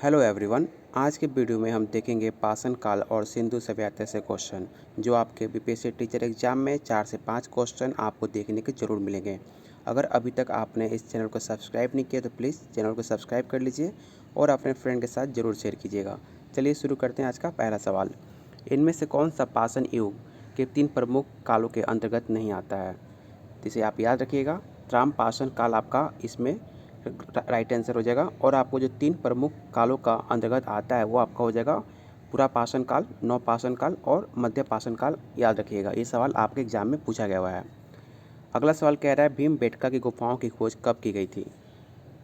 Hello everyone. आज के video में हम देखेंगे पाषाण काल और सिंधु सभ्यता से क्वेश्चन जो आपके बीपीएससी टीचर एग्जाम में 4 से 5 क्वेश्चन आपको देखने के जरूर मिलेंगे। अगर अभी तक आपने इस चैनल को सब्सक्राइब नहीं किया तो प्लीज़ चैनल को सब्सक्राइब कर लीजिए और अपने फ्रेंड के साथ ज़रूर शेयर कीजिएगा। चलिए शुरू करते हैं आज का पहला सवाल। इनमें से कौन सा पाषाण युग के 3 प्रमुख कालों के अंतर्गत नहीं आता है? जिसे आप याद रखिएगा, त्राम पाषाण काल आपका इसमें राइट आंसर हो जाएगा। और आपको जो 3 प्रमुख कालों का अंतर्गत आता है वो आपका हो जाएगा पुरा पाषाण काल, नव पाषाण काल और मध्य पाषाण काल। याद रखिएगा, ये सवाल आपके एग्जाम में पूछा गया हुआ है। अगला सवाल कह रहा है भीमबेटका की गुफाओं की खोज कब की गई थी?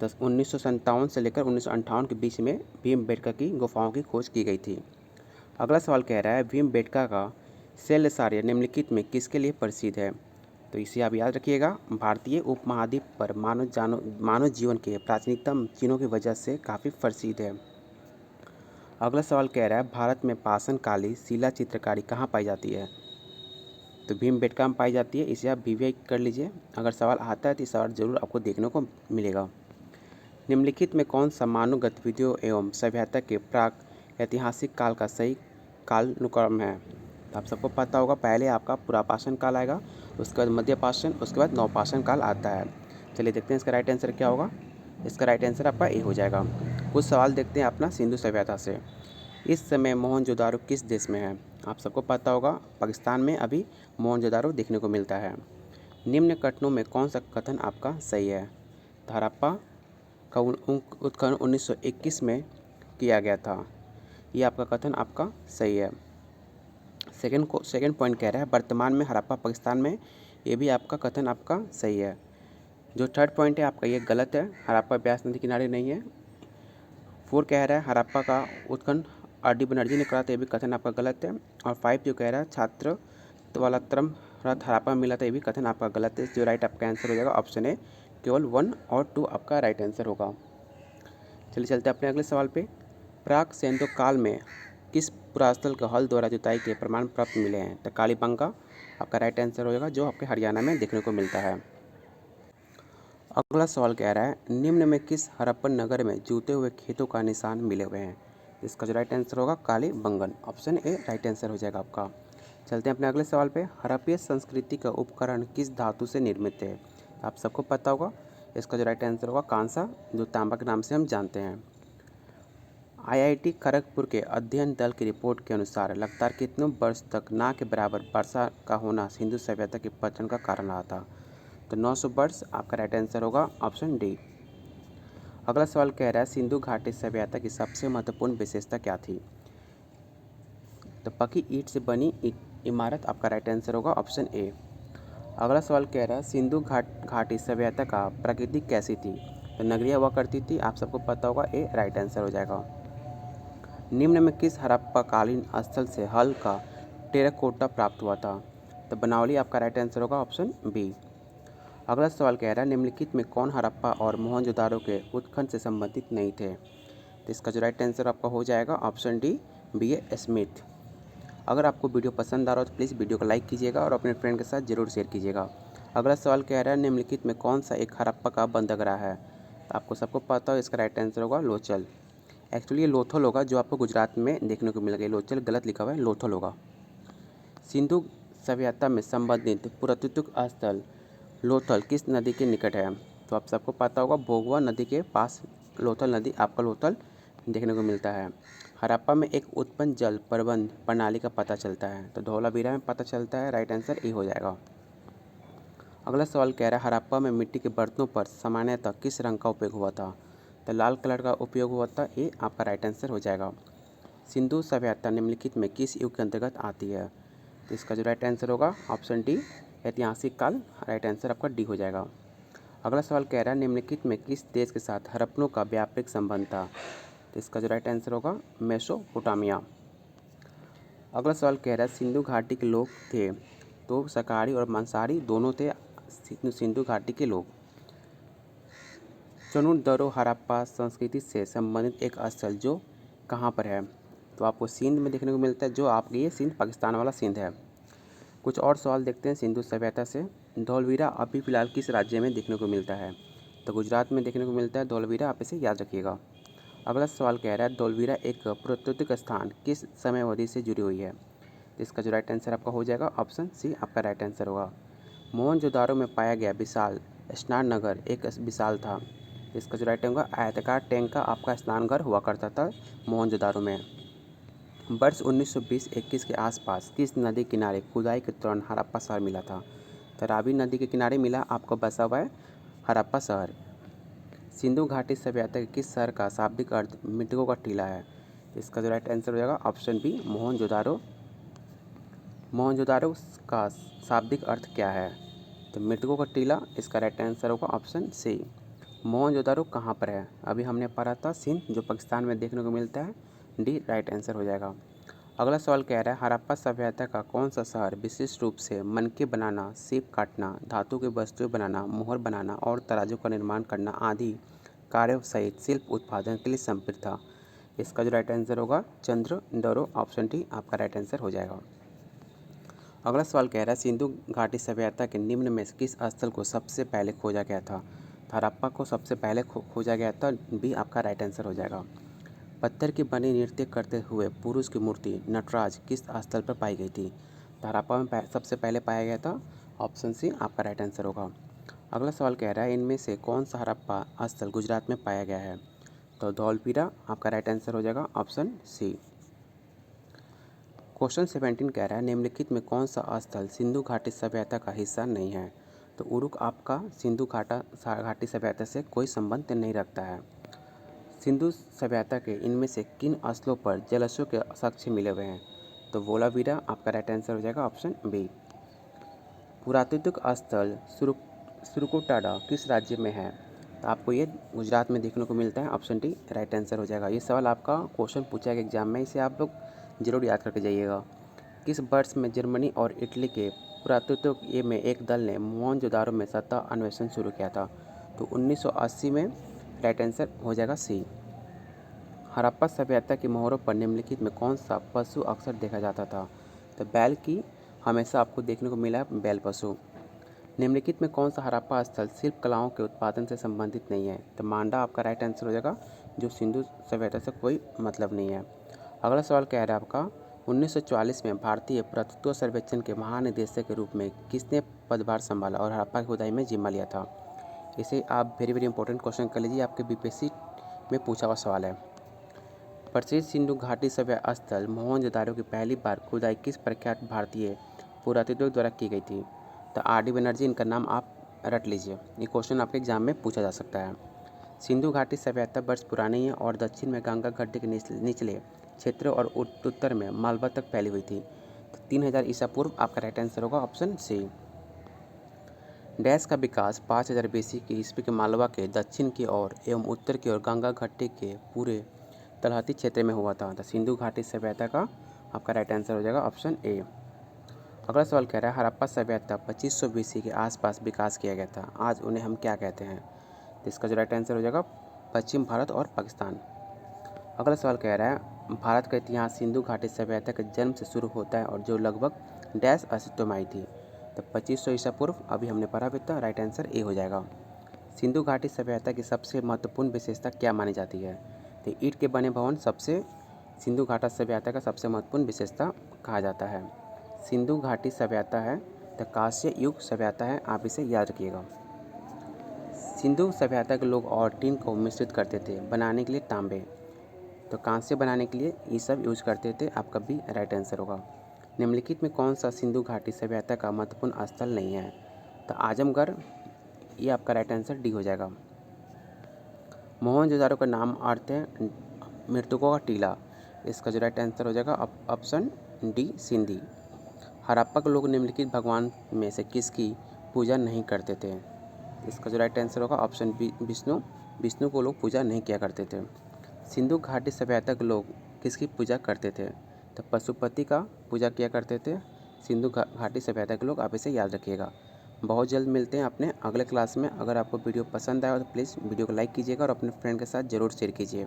1957 से लेकर 1958 के बीच में भीमबेटका की गुफाओं की खोज की गई थी। अगला सवाल कह रहा है भीमबेटका का शैलशार्य निम्नलिखित में किसके लिए प्रसिद्ध है? तो इसे आप याद रखिएगा, भारतीय उपमहाद्वीप पर मानव जीवन के प्राचीनतम चिन्हों की वजह से काफ़ी प्रसिद्ध है। अगला सवाल कह रहा है भारत में पाषाण कालीन शिला चित्रकारी कहाँ पाई जाती है? तो भीमबेटका में पाई जाती है। इसे आप वीवीआई कर लीजिए। अगर सवाल आता है तो इस सवाल जरूर आपको देखने को मिलेगा। निम्नलिखित में कौन सा मानव गतिविधियों एवं सभ्यता के प्राक ऐतिहासिक काल का सही कालानुक्रम है? आप सबको पता होगा, पहले आपका पुरापाषाण काल आएगा, उसके बाद मध्य पाषाण, उसके बाद नवपाषाण काल आता है। चलिए देखते हैं इसका राइट आंसर क्या होगा। इसका राइट आंसर आपका ए हो जाएगा। कुछ सवाल देखते हैं अपना सिंधु सभ्यता से। इस समय मोहनजोदारो किस देश में है? आप सबको पता होगा, पाकिस्तान में अभी मोहनजोदारो देखने को मिलता है। निम्न कथनों में कौन सा कथन आपका सही है? हड़प्पा का उत्खनन 1921 में किया गया था। ये आपका कथन आपका सही है। सेकंड पॉइंट कह रहा है वर्तमान में हड़प्पा पाकिस्तान में। ये भी आपका कथन आपका सही है। जो थर्ड पॉइंट है आपका ये गलत है, हड़प्पा ब्यास नदी किनारे नहीं है। 4 कह रहा है हड़प्पा का उत्खनन आर.डी. बनर्जी ने करा था, ये भी कथन आपका गलत है। और 5 जो कह रहा है छात्र वाला त्रम रथ हड़प्पा में मिला था, ये भी कथन आपका गलत है। जो राइट आपका आंसर हो जाएगा ऑप्शन ए, केवल 1 और 2 आपका राइट आंसर होगा। चलिए चलते हैं अपने अगले सवाल पे। प्राक सैन्य काल में किस पुरास्थल के हल द्वारा जुताई के प्रमाण प्राप्त मिले हैं? तो कालीबंगा आपका राइट आंसर होगा, जो आपके हरियाणा में देखने को मिलता है। अगला सवाल कह रहा है निम्न में किस हड़प्पन नगर में जूते हुए खेतों का निशान मिले हुए हैं? इसका जो राइट आंसर होगा Kalibangan, option A right answer हो जाएगा आपका। चलते हैं अपने अगले सवाल पे। हड़प्पीय संस्कृति का उपकरण किस धातु से निर्मित है? आप सबको पता होगा, इसका जो राइट आंसर होगा कांसा, जो तांबा के नाम से हम जानते हैं। आईआईटी खड़गपुर के अध्ययन दल की रिपोर्ट के अनुसार लगातार कितने वर्ष तक ना के बराबर वर्षा का होना सिंधु सभ्यता के पतन का कारण रहा था? तो 900 वर्ष आपका राइट आंसर होगा, ऑप्शन डी। अगला सवाल कह रहा है सिंधु घाटी सभ्यता की सबसे महत्वपूर्ण विशेषता क्या थी? तो पकी ईंट से बनी इमारत आपका राइट आंसर होगा, ऑप्शन ए। अगला सवाल कह रहा है सिंधु घाटी सभ्यता का प्रकृति कैसी थी? तो नगरीय हुआ करती थी, आप सबको पता होगा, ए राइट आंसर हो जाएगा। निम्न में किस हड़प्पाकालीन स्थल से हल का टेराकोटा प्राप्त हुआ था? तो बनावली आपका राइट आंसर होगा, ऑप्शन बी। अगला सवाल कह रहा है निम्नलिखित में कौन हड़प्पा और मोहनजोदारो के उत्खनन से संबंधित नहीं थे? तो इसका जो राइट आंसर आपका हो जाएगा ऑप्शन डी, बी.ए. स्मिथ। अगर आपको वीडियो पसंद आ रहा हो तो प्लीज़ वीडियो को लाइक कीजिएगा और अपने फ्रेंड के साथ जरूर शेयर कीजिएगा। अगला सवाल कह रहा है निम्नलिखित में कौन सा एक हड़प्पा का बंदरगाह है? तो आपको सबको पता हो, इसका राइट आंसर होगा लोचल। एक्चुअली ये लोथल होगा, जो आपको गुजरात में देखने को मिलेगा। लोचल गलत लिखा हुआ है, लोथल होगा। सिंधु सभ्यता में संबंधित पुरातात्विक स्थल लोथल किस नदी के निकट है? तो आप सबको पता होगा, भोगवा नदी के पास लोथल नदी आपका लोथल देखने को मिलता है। हड़प्पा में एक उत्पन्न जल प्रबंध प्रणाली का पता चलता है, तो धौलावीरा में पता चलता है, राइट आंसर ए हो जाएगा। अगला सवाल कह रहा है हड़प्पा में मिट्टी के बर्तनों पर सामान्यतः किस रंग का उपयोग हुआ था? तो लाल कलर का उपयोग हुआ था, ए आपका राइट आंसर हो जाएगा। सिंधु सभ्यता निम्नलिखित में किस युग के अंतर्गत आती है? तो इसका जो राइट आंसर होगा ऑप्शन डी, ऐतिहासिक काल, राइट आंसर आपका डी हो जाएगा। अगला सवाल कह रहा है निम्नलिखित में किस देश के साथ हड़प्पनों का व्यापारिक संबंध था? तो इसका जो राइट आंसर होगा मेसोपोटामिया। अगला सवाल कह रहा है सिंधु घाटी के लोग थे तो शाकाहारी और मांसाहारी दोनों थे सिंधु घाटी के लोग। चनुरदरो हड़प्पा संस्कृति से संबंधित एक स्थल जो कहाँ पर है? तो आपको सिंध में देखने को मिलता है, जो आपके ये सिंध पाकिस्तान वाला सिंध है। कुछ और सवाल देखते हैं सिंधु सभ्यता से। धौलवीरा अभी फिलहाल किस राज्य में देखने को मिलता है? तो गुजरात में देखने को मिलता है धौलवीरा, आप इसे याद रखिएगा। अगला सवाल कह रहा है धौलवीरा एक पुरातात्विक स्थान किस समय अवधि से जुड़ी हुई है। तो इसका जो राइट आंसर आपका हो जाएगा ऑप्शन सी आपका राइट आंसर होगा। मोहनजोदारो में पाया गया विशाल स्नान नगर एक विशाल था। इसका जो राइट होगा आयताकार टैंक का आपका स्नान घर हुआ करता था मोहनजोदारो में। वर्ष 1920-21 के आसपास किस नदी किनारे खुदाई के दौरान हड़प्पा शहर मिला था। तो रावी नदी के किनारे मिला आपको बसा हुआ है हड़प्पा शहर। सिंधु घाटी सभ्यता के किस शहर का शाब्दिक अर्थ मृतकों का टीला है। इसका जो राइट आंसर हो जाएगा ऑप्शन बी मोहनजोदारो। मोहनजोदारो का शाब्दिक अर्थ क्या है। तो मृतकों का टीला इसका राइट आंसर होगा ऑप्शन सी। मोहनजोदारो कहाँ पर है, अभी हमने पढ़ा था सिंध जो पाकिस्तान में देखने को मिलता है, डी राइट आंसर हो जाएगा। अगला सवाल कह रहा है हड़प्पा सभ्यता का कौन सा शहर विशिष्ट रूप से मनके बनाना, सीप काटना, धातु की वस्तुएं बनाना, मोहर बनाना और तराजू का निर्माण करना आदि कार्यों सहित शिल्प उत्पादन के लिए समर्पित था। इसका जो राइट आंसर होगा चंद्रडोरो ऑप्शन डी आपका राइट आंसर हो जाएगा। अगला सवाल कह रहा है सिंधु घाटी सभ्यता के निम्न में किस स्थल को सबसे पहले खोजा गया था। हड़प्पा को सबसे पहले खोजा गया था, बी आपका राइट आंसर हो जाएगा। पत्थर की बनी नृत्य करते हुए पुरुष की मूर्ति नटराज किस स्थल पर पाई गई थी। हड़प्पा में सबसे पहले पाया गया था, ऑप्शन सी आपका राइट आंसर होगा। अगला सवाल कह रहा है इनमें से कौन सा हड़प्पा स्थल गुजरात में पाया गया है। तो धौलवीरा आपका राइट आंसर हो जाएगा ऑप्शन सी। क्वेश्चन 17 कह रहा है निम्नलिखित में कौन सा स्थल सिंधु घाटी सभ्यता का हिस्सा नहीं है। तो उरुक आपका सिंधु घाटी सभ्यता से कोई संबंध नहीं रखता है। सिंधु सभ्यता के इनमें से किन स्थलों पर जलाशयों के साक्ष्य मिले हुए हैं। तो धौलावीरा आपका राइट आंसर हो जाएगा ऑप्शन बी। पुरातात्विक स्थल सुरकोटाडा किस राज्य में है। तो आपको ये गुजरात में देखने को मिलता है, ऑप्शन डी राइट आंसर हो जाएगा। ये सवाल आपका क्वेश्चन पूछा गया एग्जाम में, इसे आप लोग जरूर याद करके जाइएगा। किस वर्ष में जर्मनी और इटली के पुरातत्व में एक दल ने मोहनजोदारो में सतह अन्वेषण शुरू किया था। तो 1980 में राइट आंसर हो जाएगा सी। हड़प्पा सभ्यता की मोहरों पर निम्नलिखित में कौन सा पशु अक्सर देखा जाता था। तो बैल की हमेशा आपको देखने को मिला है बैल पशु। निम्नलिखित में कौन सा हड़प्पा स्थल शिल्प कलाओं के उत्पादन से संबंधित नहीं है। तो मांडा आपका राइट आंसर हो जाएगा, जो सिंधु सभ्यता से कोई मतलब नहीं है। अगला सवाल कह रहा है आपका 1944 में भारतीय पुरातत्व सर्वेक्षण के महानिदेशक के रूप में किसने पदभार संभाला और हड़प्पा की खुदाई में जिम्मा लिया था। इसे आप वेरी इंपॉर्टेंट क्वेश्चन कर लीजिए, आपके बीपीएससी में पूछा हुआ सवाल है। प्रसिद्ध सिंधु घाटी सभ्यता स्थल मोहनजोदारो की पहली बार खुदाई किस प्रख्यात भारतीय पुरातत्व द्वारा की गई थी। तो आर.डी. बनर्जी, इनका नाम आप रट लीजिए, ये क्वेश्चन आपके एग्जाम में पूछा जा सकता है। सिंधु घाटी सभ्यता वर्ष पुरानी है और दक्षिण में गंगा गड्ढे के निचले क्षेत्र और उत्तर में मालवा तक फैली हुई थी। तो 3000 ईसा पूर्व आपका राइट आंसर होगा ऑप्शन सी। डैश का विकास 5000 बीसी की ईस्वी के मालवा के दक्षिण की ओर एवं उत्तर की ओर गंगा घाटी के पूरे तलहटी क्षेत्र में हुआ था। तो सिंधु घाटी सभ्यता का आपका राइट आंसर हो जाएगा ऑप्शन ए। अगला सवाल कह रहा है हड़प्पा सभ्यता 2500 बीसी के आसपास विकास किया गया था, आज उन्हें हम क्या कहते हैं। तो इसका जो राइट आंसर हो जाएगा पश्चिम भारत और पाकिस्तान। अगला सवाल कह रहा है भारत का इतिहास सिंधु घाटी सभ्यता के जन्म से शुरू होता है और जो लगभग डैश अस्तित्व में आई थी। तो 2500 ईसा पूर्व अभी हमने पढ़ा भी था, राइट आंसर ए हो जाएगा। सिंधु घाटी सभ्यता की सबसे महत्वपूर्ण विशेषता क्या मानी जाती है। तो ईंट के बने भवन सबसे सिंधु घाटी सभ्यता का सबसे महत्वपूर्ण विशेषता कहा जाता है। सिंधु घाटी सभ्यता है तो कांस्य युग सभ्यता है, आप इसे याद रखिएगा। सिंधु सभ्यता के लोग और टीन को मिश्रित करते थे बनाने के लिए तांबे, तो कांस्य बनाने के लिए ये सब यूज करते थे, आपका भी राइट आंसर होगा। निम्नलिखित में कौन सा सिंधु घाटी सभ्यता का महत्वपूर्ण स्थल नहीं है। तो आजमगढ़, ये आपका राइट आंसर डी हो जाएगा। मोहनजोदारो का नाम अर्थ है मृतकों का टीला, इसका जो राइट आंसर हो जाएगा ऑप्शन डी सिंधी। हड़प्पा के लोग निम्नलिखित भगवान में से किसकी पूजा नहीं करते थे। इसका जो राइट आंसर होगा ऑप्शन बी विष्णु को लोग पूजा नहीं किया करते थे। सिंधु घाटी सभ्यता के लोग किसकी पूजा करते थे। तो पशुपति का पूजा किया करते थे सिंधु घाटी सभ्यता के लोग, आप इसे याद रखिएगा। बहुत जल्द मिलते हैं अपने अगले क्लास में। अगर आपको वीडियो पसंद आया तो प्लीज़ वीडियो को लाइक कीजिएगा और अपने फ्रेंड के साथ ज़रूर शेयर कीजिए।